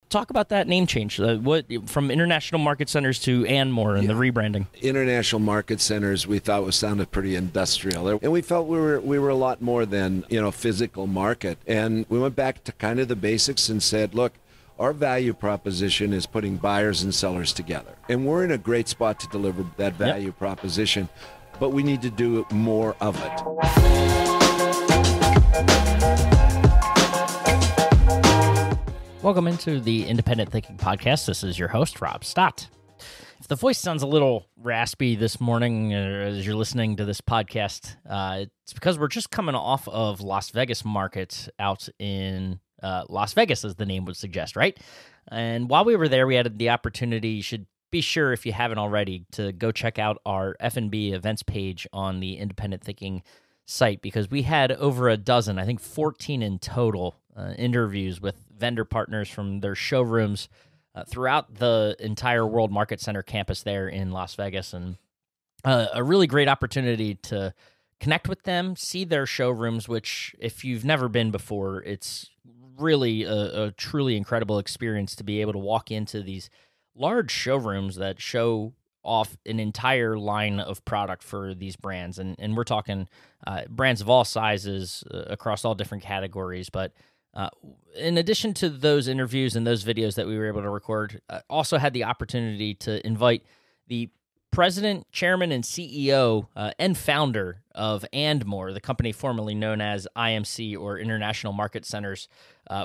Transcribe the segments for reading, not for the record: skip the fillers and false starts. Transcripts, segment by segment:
talk about that name change. What from International Market Centers to ANDMORE and the rebranding. International Market Centers we thought sounded pretty industrial, and we felt we were a lot more than physical market. And we went back to kind of the basics and said, look, our value proposition is putting buyers and sellers together, and we're in a great spot to deliver that value proposition, but we need to do more of it. Welcome into the Independent Thinking Podcast. This is your host, Rob Stott. If the voice sounds a little raspy this morning as you're listening to this podcast, it's because we're just coming off of Las Vegas market out in Las Vegas, as the name would suggest, right? And while we were there, we had the opportunity, you should be sure, if you haven't already, to go check out our F&B events page on the Independent Thinking site, because we had over a dozen, I think 14 in total, interviews with vendor partners from their showrooms throughout the entire World Market Center campus there in Las Vegas, and a really great opportunity to connect with them, see their showrooms, which if you've never been before, it's really a truly incredible experience to be able to walk into these large showrooms that show off an entire line of product for these brands. And we're talking brands of all sizes across all different categories. But in addition to those interviews and those videos that we were able to record, also had the opportunity to invite the president, chairman, and CEO and founder of ANDMORE, the company formerly known as IMC, or International Market Centers,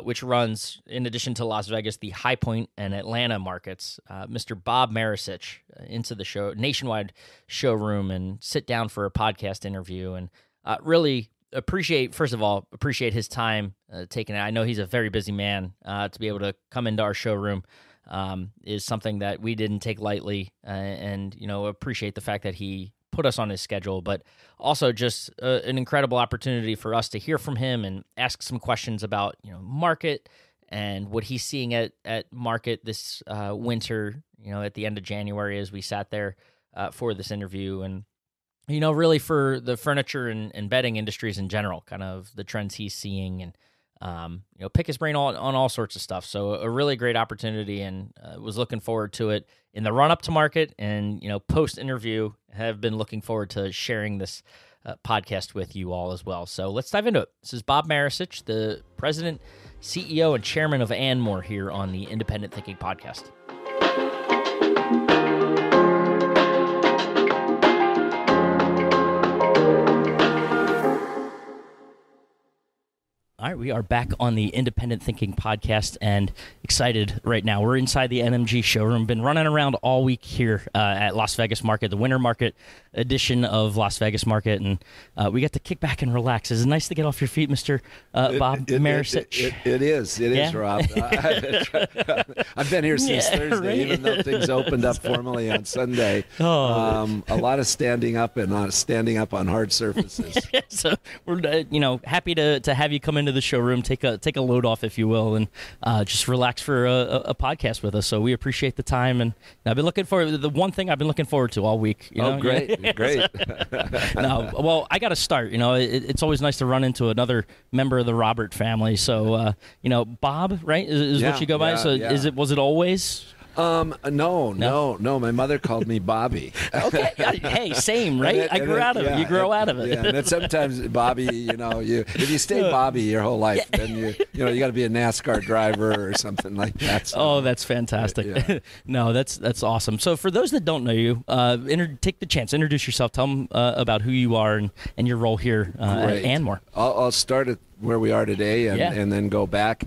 which runs, in addition to Las Vegas, the High Point and Atlanta markets, Mr. Bob Maricich, into the nationwide showroom and sit down for a podcast interview. And really appreciate his time taking it. I know he's a very busy man. To be able to come into our showroom is something that we didn't take lightly, and appreciate the fact that he put us on his schedule, but also just an incredible opportunity for us to hear from him and ask some questions about market and what he's seeing at market this winter, at the end of January, as we sat there for this interview. And really for the furniture and bedding industries in general, kind of the trends he's seeing, and pick his brain on all sorts of stuff. So a really great opportunity, and was looking forward to it in the run-up to market, and post-interview have been looking forward to sharing this podcast with you all as well. So let's dive into it. This is Bob Maricich, the president, CEO, and chairman of ANDMORE here on the Independent Thinking Podcast. All right, we are back on the Independent Thinking Podcast, and excited right now. We're inside the NMG showroom. Been running around all week here at Las Vegas Market, the Winter Market edition of Las Vegas Market, and we get to kick back and relax. Is it nice to get off your feet, Mr. Bob Maricich? It is, Rob. I've been here since Thursday, right? Even though things opened up formally on Sunday. A lot of standing up on hard surfaces. So we're happy to have you come into the showroom, take a load off, if you will, and just relax for a podcast with us. So we appreciate the time, and I've been looking forward. The one thing I've been looking forward to all week. Great. No, well, I got to start. It's always nice to run into another member of the Robert family. So Bob, right, is what you go by. So was it always? No. My mother called me Bobby. Okay. Hey, same, right? I grew out of it. You grow out of it. Yeah, and then sometimes Bobby, if you stay Bobby your whole life, then you got to be a NASCAR driver or something like that. So. Oh, that's fantastic. Yeah. No, that's awesome. So for those that don't know you, take the chance, introduce yourself, tell them about who you are and your role here at ANDMORE. I'll start at where we are today and then go back.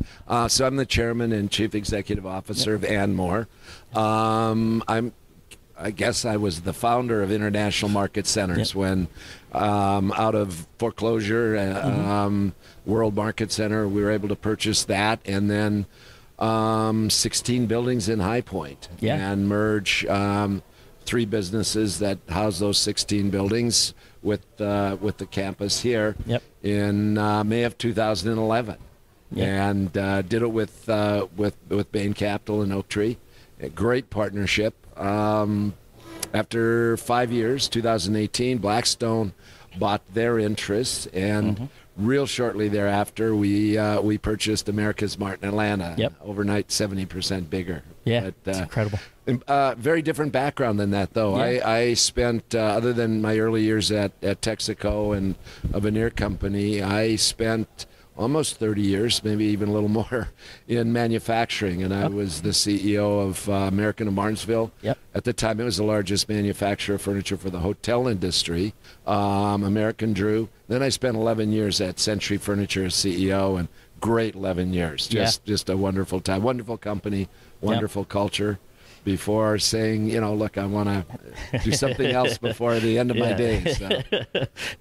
So I'm the chairman and chief executive officer of ANDMORE. I guess I was the founder of International Market Centers when out of foreclosure, World Market Center, we were able to purchase that, and then 16 buildings in High Point and merge 3 businesses that house those 16 buildings with the campus here in May of 2011, and did it with Bain Capital and Oak Tree. A great partnership. After 5 years, 2018, Blackstone bought their interests and real shortly thereafter, we purchased America's Mart in Atlanta. Yep. Overnight, 70% bigger. Yeah, it's incredible. Very different background than that, though. Yeah. I spent, other than my early years at Texaco and a veneer company, I spent almost 30 years, maybe even a little more, in manufacturing. And I was the CEO of American of Barnesville. Yep. At the time, it was the largest manufacturer of furniture for the hotel industry, American Drew. Then I spent 11 years at Century Furniture as CEO, and great 11 years. Just a wonderful time, wonderful company, wonderful culture. Before saying, look, I want to do something else before the end of my days. So.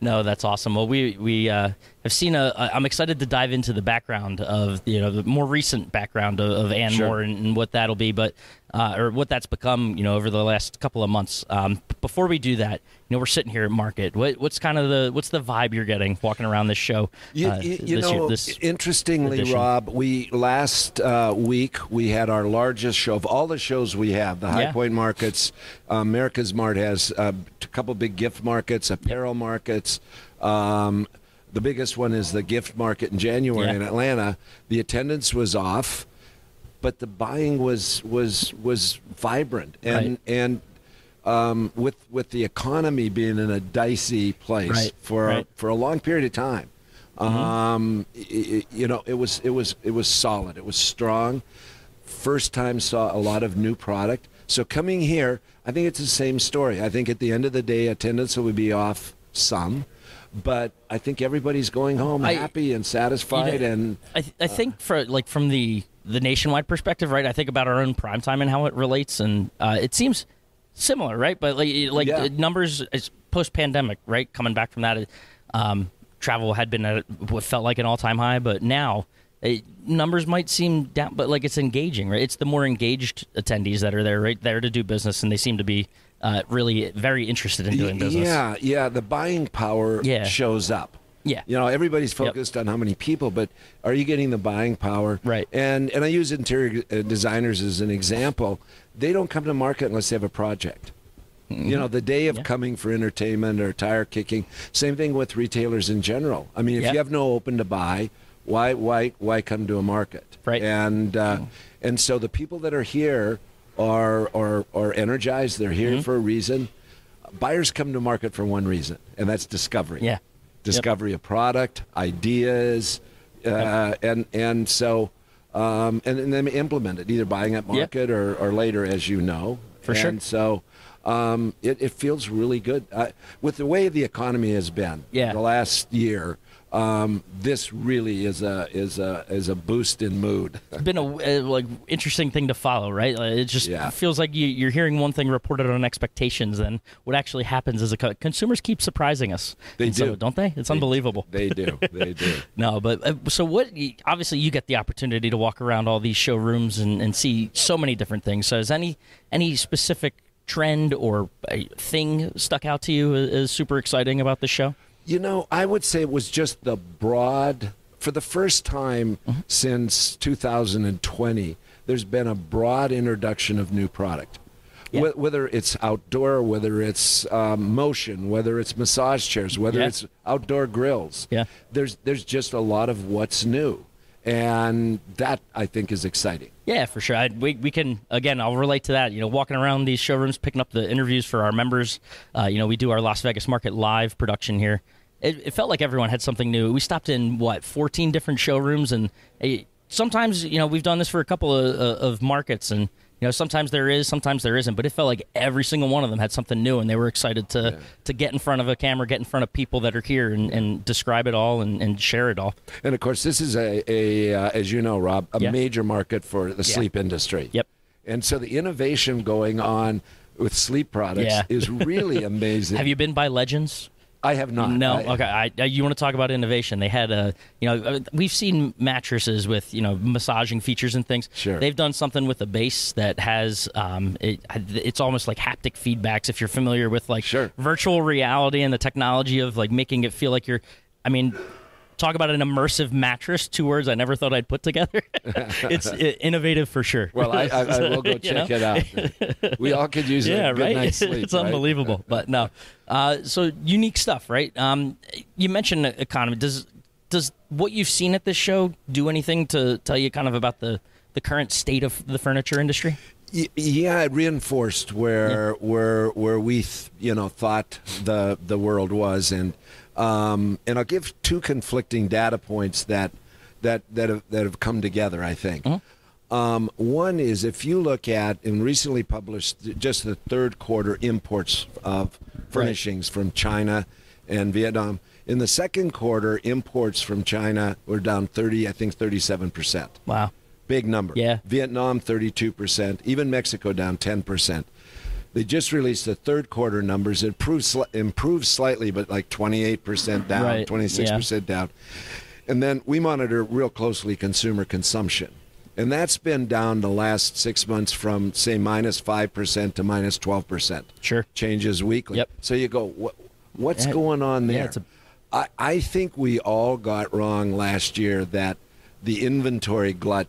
No, that's awesome. Well, we have seen I'm excited to dive into the background of, the more recent background of ANDMORE and what that'll be, but or what that's become, over the last couple of months. Before we do that, we're sitting here at Market. What's kind of what's the vibe you're getting walking around this show? Interestingly, edition? Rob, we last week we had our largest show of all the shows we have. The High Point markets, America's Mart has a couple big gift markets, apparel markets. The biggest one is the gift market in January in Atlanta. The attendance was off, but the buying was vibrant, and with the economy being in a dicey place for a long period of time, it was solid. It was strong. First time saw a lot of new product. So coming here, I think it's the same story. I think at the end of the day, attendance will be off some. But I think everybody's going home happy and satisfied. And I think from the nationwide perspective, right? I think about our own prime time and how it relates, and it seems similar, right? But numbers post pandemic, right? Coming back from that, travel had been at what felt like an all time high, but now numbers might seem down, but it's engaging, right? It's the more engaged attendees that are there, right? There to do business, and they seem to be really very interested in doing business. Yeah. The buying power shows up. Yeah. Everybody's focused on how many people, but are you getting the buying power? Right. And I use interior designers as an example. They don't come to market unless they have a project. Mm-hmm. The day of coming for entertainment or tire kicking. Same thing with retailers in general. I mean, if you have no open to buy, why come to a market? Right. And so the people that are here are energized. They're here for a reason. Buyers come to market for one reason, and that's discovery. Yeah. Discovery of product, ideas, and so and then implement it, either buying at market or later, as you know. For sure. And so it feels really good with the way the economy has been the last year. This really is a boost in mood. It's been a interesting thing to follow, right? It just feels like you're hearing one thing reported on expectations, and what actually happens is consumers keep surprising us. They do, so, don't they? It's unbelievable. They do. They do. No, but so what? Obviously, you get the opportunity to walk around all these showrooms and see so many different things. So, is any specific trend or thing stuck out to you as super exciting about the show? I would say it was just the broad, for the first time since 2020, there's been a broad introduction of new product. Yeah. Whether it's outdoor, whether it's motion, whether it's massage chairs, whether it's outdoor grills. Yeah. There's just a lot of what's new. And that, I think, is exciting. Yeah, for sure. We can, again, I'll relate to that. Walking around these showrooms, picking up the interviews for our members. We do our Las Vegas Market live production here. It felt like everyone had something new. We stopped in, 14 different showrooms. And sometimes, we've done this for a couple of markets. And, sometimes there is, sometimes there isn't. But it felt like every single one of them had something new. And they were excited to get in front of a camera, get in front of people that are here and describe it all and share it all. And, of course, this is, as you know, Rob, a major market for the sleep industry. Yep. And so the innovation going on with sleep products is really amazing. Have you been by Legends? I have not. No. Okay. You want to talk about innovation? They had we've seen mattresses with massaging features and things. Sure. They've done something with a base that has it's almost like haptic feedbacks. If you're familiar with virtual reality and the technology of making it feel like you're, talk about an immersive mattress. 2 words I never thought I'd put together. It's innovative for sure. Well, I will go check it out. We all could use a good night's sleep. It's unbelievable. But no. So unique stuff, right? You mentioned economy. Does does what you've seen at this show do anything to tell you kind of about the current state of the furniture industry? Yeah, it reinforced where we thought the world was, and I'll give two conflicting data points that have come together, I think. Mm-hmm. One is if you look at and recently published just the third quarter imports of furnishings from China and Vietnam. In the second quarter, imports from China were down 37%. Wow. Big number. Yeah. Vietnam, 32%. Even Mexico down 10%. They just released the third quarter numbers. It improved slightly, but like 28% down, right. 26% down. And then we monitor real closely consumer consumption. And that's been down the last 6 months from, say, -5% to -12%. Sure. Changes weekly. Yep. So you go, what's going on there? I think we all got wrong last year that the inventory glut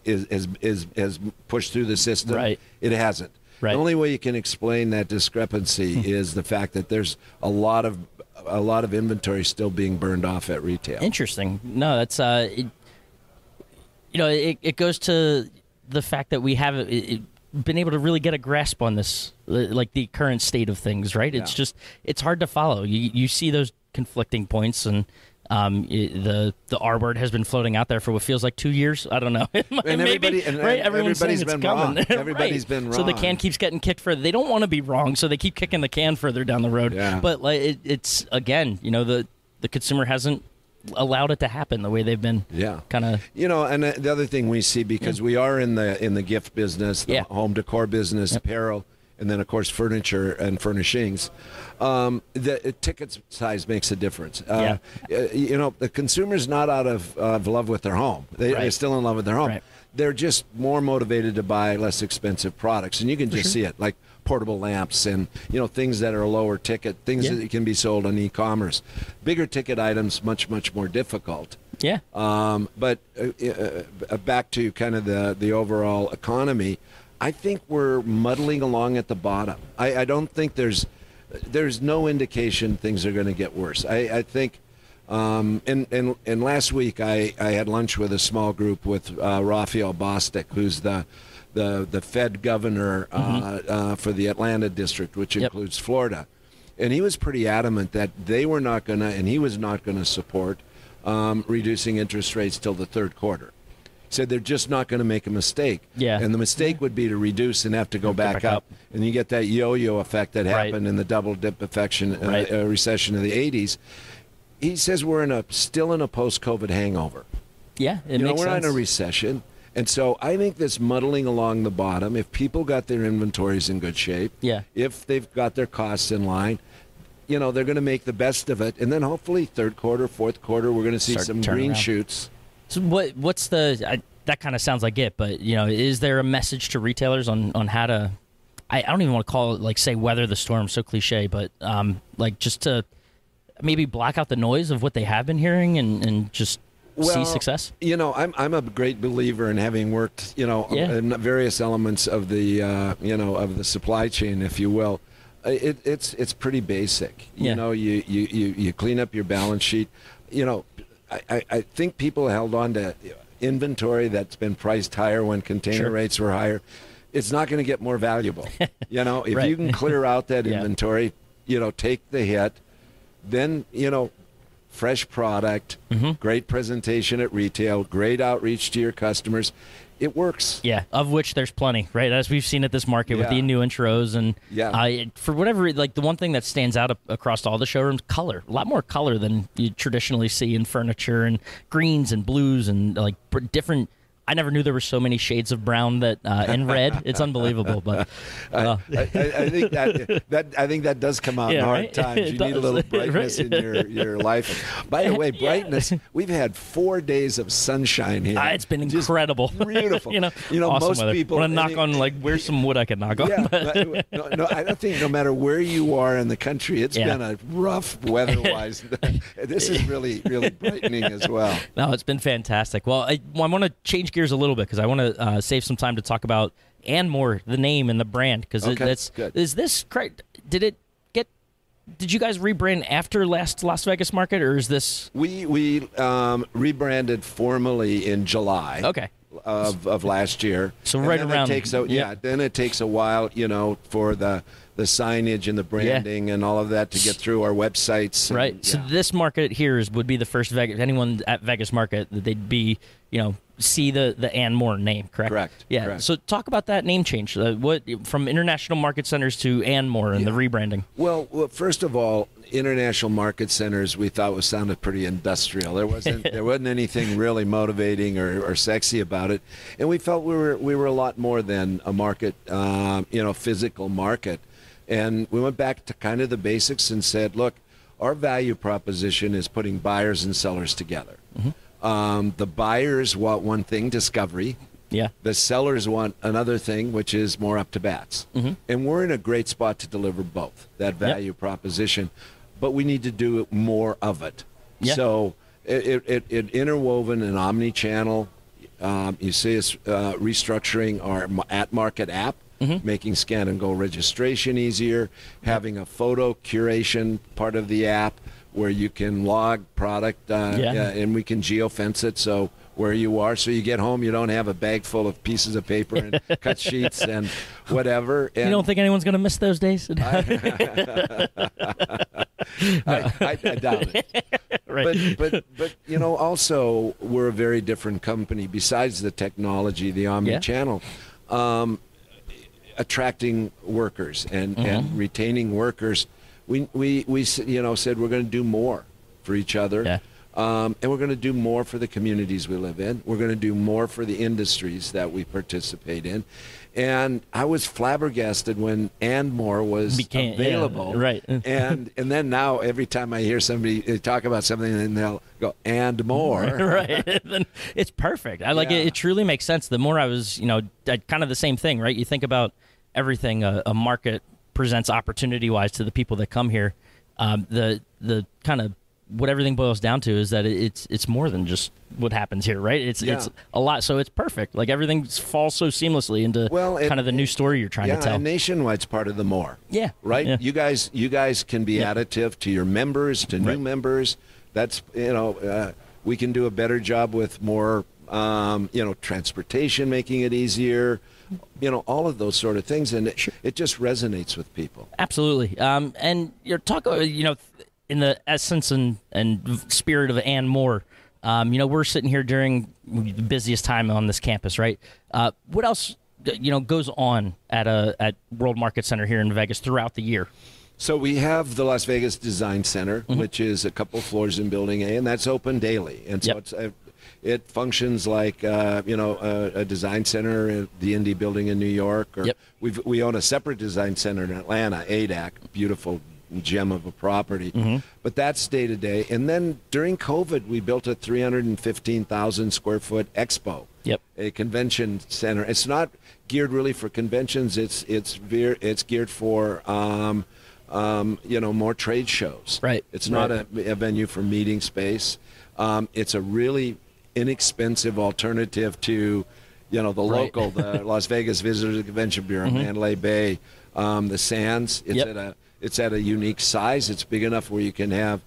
is pushed through the system. Right. It hasn't. Right. The only way you can explain that discrepancy is the fact that there's a lot of inventory still being burned off at retail. Interesting. No, that's it goes to the fact that we haven't been able to really get a grasp on this, like the current state of things, right? Yeah. It's hard to follow. You see those conflicting points, and the R word has been floating out there for what feels like 2 years. I don't know. And everybody's been wrong. Everybody's been wrong. So the can keeps getting kicked further. They don't want to be wrong, so they keep kicking the can further down the road. Yeah. But it's again, the consumer hasn't allowed it to happen the way they've been. Yeah. Kind of. And the other thing we see, because we are in the gift business, the home decor business, apparel, and then of course furniture and furnishings, the ticket size makes a difference. The consumer's not out of love with their home. They're still in love with their home. Right. They're just more motivated to buy less expensive products, and you can just see it, like portable lamps and things that are lower ticket, things that can be sold on e-commerce. Bigger ticket items, much more difficult. Yeah. But back to kind of the overall economy, I think we're muddling along at the bottom. I don't think there's no indication things are going to get worse. I think, and last week I had lunch with a small group with Raphael Bostic, who's the Fed governor for the Atlanta district, which includes Florida. And he was pretty adamant that they were not going to, and he was not going to support reducing interest rates till the third quarter. Said they're just not going to make a mistake. Yeah. And the mistake would be to reduce and have to go back up. And you get that yo-yo effect that happened in the double dip recession of the 80s. He says we're still in a post-COVID hangover. Yeah, it makes sense. We're not in a recession. And so I think this muddling along the bottom, if people got their inventories in good shape, if they've got their costs in line, they're going to make the best of it. And then hopefully third quarter, fourth quarter, we're going to see some green shoots. So what's that kind of sounds like it, but is there a message to retailers on how to, I don't even want to call it say weather the storm, so cliche, but just to maybe block out the noise of what they have been hearing and just see success? I'm a great believer in having worked, in various elements of the of the supply chain, if you will. It's pretty basic. You clean up your balance sheet. I think people held on to inventory that's been priced higher when container rates were higher. It's not going to get more valuable. If you can clear out that inventory, take the hit, then, fresh product, great presentation at retail, great outreach to your customers. It works. Yeah, of which there's plenty, right? As we've seen at this market with the new intros. And for whatever, the one thing that stands out across all the showrooms, color. A lot more color than you traditionally see in furniture, and greens and blues and different. I never knew there were so many shades of brown and red. It's unbelievable, but I think that does come out in hard times. You need a little brightness in your life. By the way, brightness. We've had 4 days of sunshine here. It's been incredible, beautiful. Awesome most weather. people want to knock on where's some wood I can knock on. No, I don't think no matter where you are in the country, it's been a rough weather-wise. This is really brightening as well. No, it's been fantastic. Well, I want to change gears a little bit because I want to save some time to talk about ANDMORE, the name and the brand, because good. is this correct? Did it get did you guys rebrand after last Las Vegas market, or is this? We rebranded formally in July. Okay. Of last year. So right around. Then it takes a while, for the signage and the branding and all of that to get through our websites. Right. And, so this market here would be the first Vegas. Anyone at Vegas market, they'd be, see the ANDMORE name, correct? Correct. Yeah. Correct. So talk about that name change. What from International Market Centers to ANDMORE and the rebranding. Well, first of all, International Market Centers we thought sounded pretty industrial. There wasn't anything really motivating or sexy about it, and we felt we were a lot more than a market, physical market. And we went back to kind of the basics and said, look, our value proposition is putting buyers and sellers together. Mm-hmm. The buyers want one thing, discovery. Yeah. The sellers want another thing, which is more up to bats. Mm-hmm. And we're in a great spot to deliver both, that value proposition. But we need to do more of it. Yeah. So it interwoven an omni-channel. You see us restructuring our at-market app, making scan and go registration easier, having a photo curation part of the app where you can log product and we can geofence it so where you are, so you get home, you don't have a bag full of pieces of paper and cut sheets and whatever. And you don't think anyone's going to miss those days? I doubt it. Right. But also we're a very different company. Besides the technology, the omni-channel, attracting workers and retaining workers. We said we're going to do more for each other. Yeah. And we're going to do more for the communities we live in. We're going to do more for the industries that we participate in. And I was flabbergasted when ANDMORE was available. Yeah, right. and then now every time I hear somebody talk about something, and they'll go, ANDMORE. Right. Then it's perfect. I like it. It truly makes sense. The more I was, kind of the same thing, right? You think about everything a market presents opportunity-wise to the people that come here. The kind of what everything boils down to is that it's more than just what happens here, right? It's a lot, so it's perfect. Like everything falls so seamlessly into kind of the new story you're trying to tell. Yeah, Nationwide's part of the more. Yeah, right. Yeah. You guys can be additive to your members, to new members. That's we can do a better job with more transportation, making it easier. All of those sort of things, and it just resonates with people. Absolutely. And you're talking, in the essence and spirit of ANDMORE, we're sitting here during the busiest time on this campus, right? What else, goes on at World Market Center here in Vegas throughout the year? So we have the Las Vegas Design Center, which is a couple floors in Building A, and that's open daily. And so it functions like a design center at the Indy Building in New York, or we own a separate design center in Atlanta, ADAC, beautiful gem of a property. But that's day to day. And then during COVID, we built a 315,000 square foot expo, a convention center. It's not geared really for conventions. It's geared for more trade shows. Right. It's not a venue for meeting space. It's a really inexpensive alternative to the local, the Las Vegas Visitors Convention Bureau, Mandalay Bay, the Sands. It's at a unique size. It's big enough where we have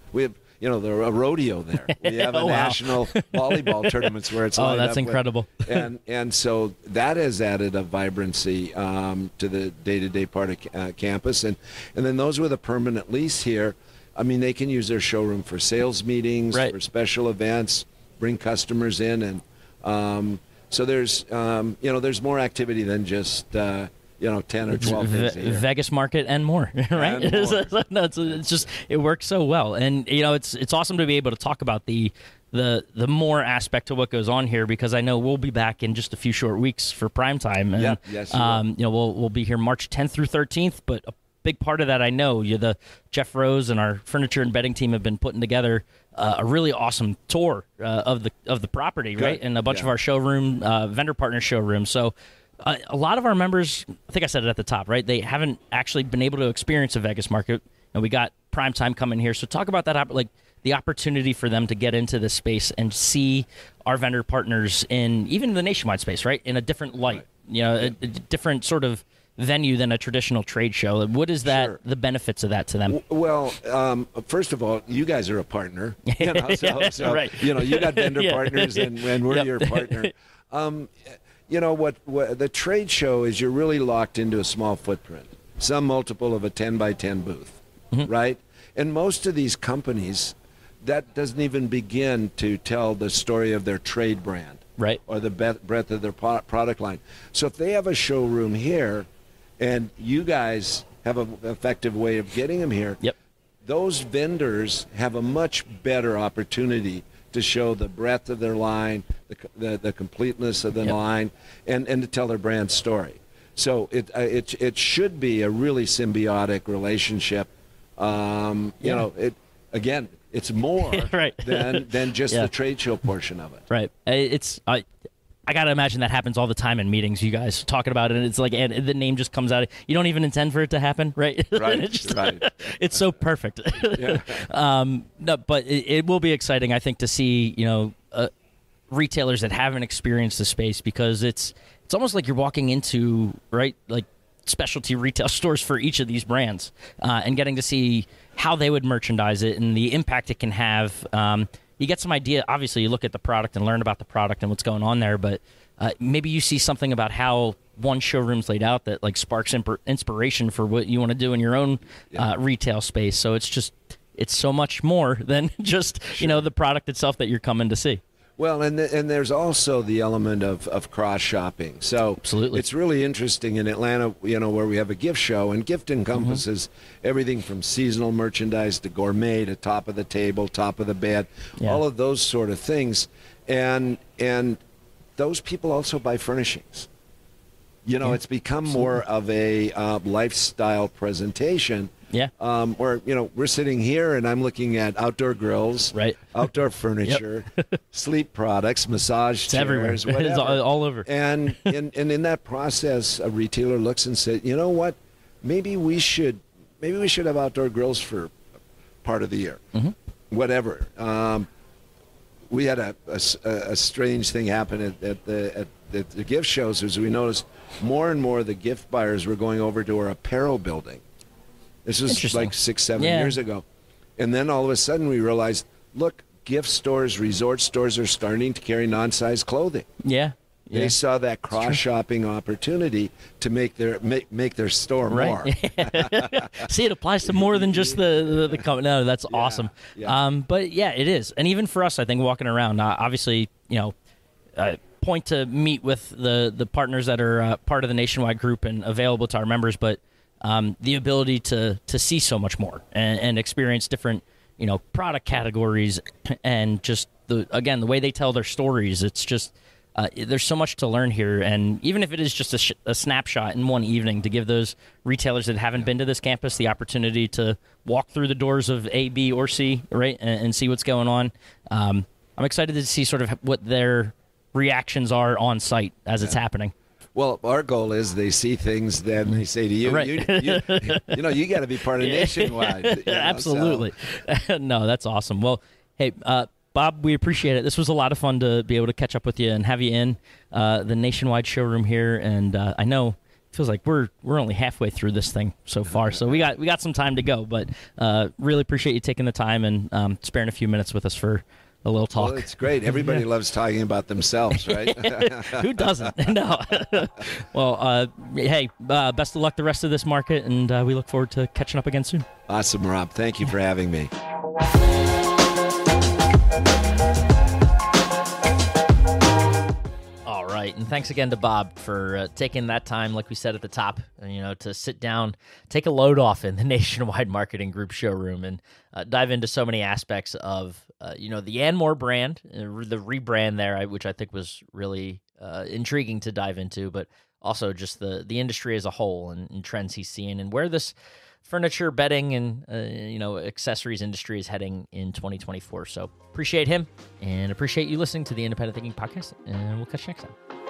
a rodeo there. We have a national volleyball tournaments where it's lined that's up incredible. and so that has added a vibrancy to the day-to-day part of campus. And then those with a permanent lease here, I mean, they can use their showroom for sales meetings, for special events, bring customers in, and so there's more activity than just 10 or 12 days a year. Vegas market and more, right? And more. No, it's just it works so well, and it's awesome to be able to talk about the more aspect to what goes on here, because I know we'll be back in just a few short weeks for prime time, and we'll be here March 10th through 13th, but a big part of that, I know, the Jeff Rose and our furniture and bedding team have been putting together a really awesome tour of the property, right? And a bunch of our showroom vendor partner showrooms. So a lot of our members, I think I said it at the top, right? They haven't actually been able to experience a Vegas market, and we got prime time coming here. So talk about that, like the opportunity for them to get into this space and see our vendor partners in even the nationwide space, right? In a different light, a different sort of venue than a traditional trade show. What is that? Sure. The benefits of that to them? Well, first of all, you guys are a partner. So right. You got vendor partners, and we're your partner. What the trade show is, you're really locked into a small footprint, some multiple of a 10 by 10 booth, right? And most of these companies, that doesn't even begin to tell the story of their trade brand, right, or the breadth of their product line. So if they have a showroom here, and you guys have an effective way of getting them here, those vendors have a much better opportunity to show the breadth of their line, the completeness of the line, and to tell their brand story. So it should be a really symbiotic relationship. It's more right. than just the trade show portion of it. Right. I got to imagine that happens all the time in meetings, you guys talking about it, and it's like, and the name just comes out. You don't even intend for it to happen, right? Right, right. It's so perfect. No, but it will be exciting, I think, to see, retailers that haven't experienced the space, because it's almost like you're walking into, right, like specialty retail stores for each of these brands, and getting to see how they would merchandise it and the impact it can have. You get some idea. Obviously, you look at the product and learn about the product and what's going on there, but maybe you see something about how one showroom's laid out that like sparks inspiration for what you want to do in your own retail space. So it's so much more than just the product itself that you're coming to see. Well, and there's also the element of cross shopping. So absolutely, it's really interesting in Atlanta, where we have a gift show, and gift encompasses everything from seasonal merchandise to gourmet to top of the table, top of the bed, all of those sort of things, and those people also buy furnishings. It's become more of a lifestyle presentation. Where we're sitting here and I'm looking at outdoor grills, right, outdoor furniture, sleep products, massage chairs, everywhere. Whatever. It's all over. And in that process, a retailer looks and says, you know what, maybe we should have outdoor grills for part of the year, whatever. We had a strange thing happen at the gift shows, as we noticed more and more of the gift buyers were going over to our apparel building. This was like 6-7 years ago. And then all of a sudden we realized, look, gift stores, resort stores are starting to carry non-size clothing. They saw that cross-shopping opportunity to make their store more. See, it applies to more than just the company. No, that's awesome. But yeah, it is. And even for us, I think, walking around, obviously, point to meet with the partners that are part of the Nationwide group and available to our members, but the ability to see so much more and experience different, product categories, and just the way they tell their stories. It's just there's so much to learn here, and even if it is just a snapshot in one evening, to give those retailers that haven't been to this campus the opportunity to walk through the doors of A, B, or C, right, and see what's going on. I'm excited to see sort of what their reactions are on site as it's happening. Well, our goal is they see things, then they say to you, right. you got to be part of Nationwide. Absolutely. So. No, that's awesome. Well, hey, Bob, we appreciate it. This was a lot of fun to be able to catch up with you and have you in the Nationwide showroom here. And I know it feels like we're only halfway through this thing so far, so we got some time to go. But really appreciate you taking the time and sparing a few minutes with us for a little talk. Well, it's great. Everybody loves talking about themselves, right? Who doesn't? No. Well, hey, best of luck the rest of this market, and we look forward to catching up again soon. Awesome, Rob. Thank you for having me. All right, and thanks again to Bob for taking that time, like we said at the top, to sit down, take a load off in the Nationwide Marketing Group showroom, and dive into so many aspects of the ANDMORE brand, the rebrand there, which I think was really intriguing to dive into, but also just the industry as a whole and trends he's seeing, and where this furniture, bedding, and accessories industry is heading in 2024. So appreciate him and appreciate you listening to the Independent Thinking Podcast, and we'll catch you next time.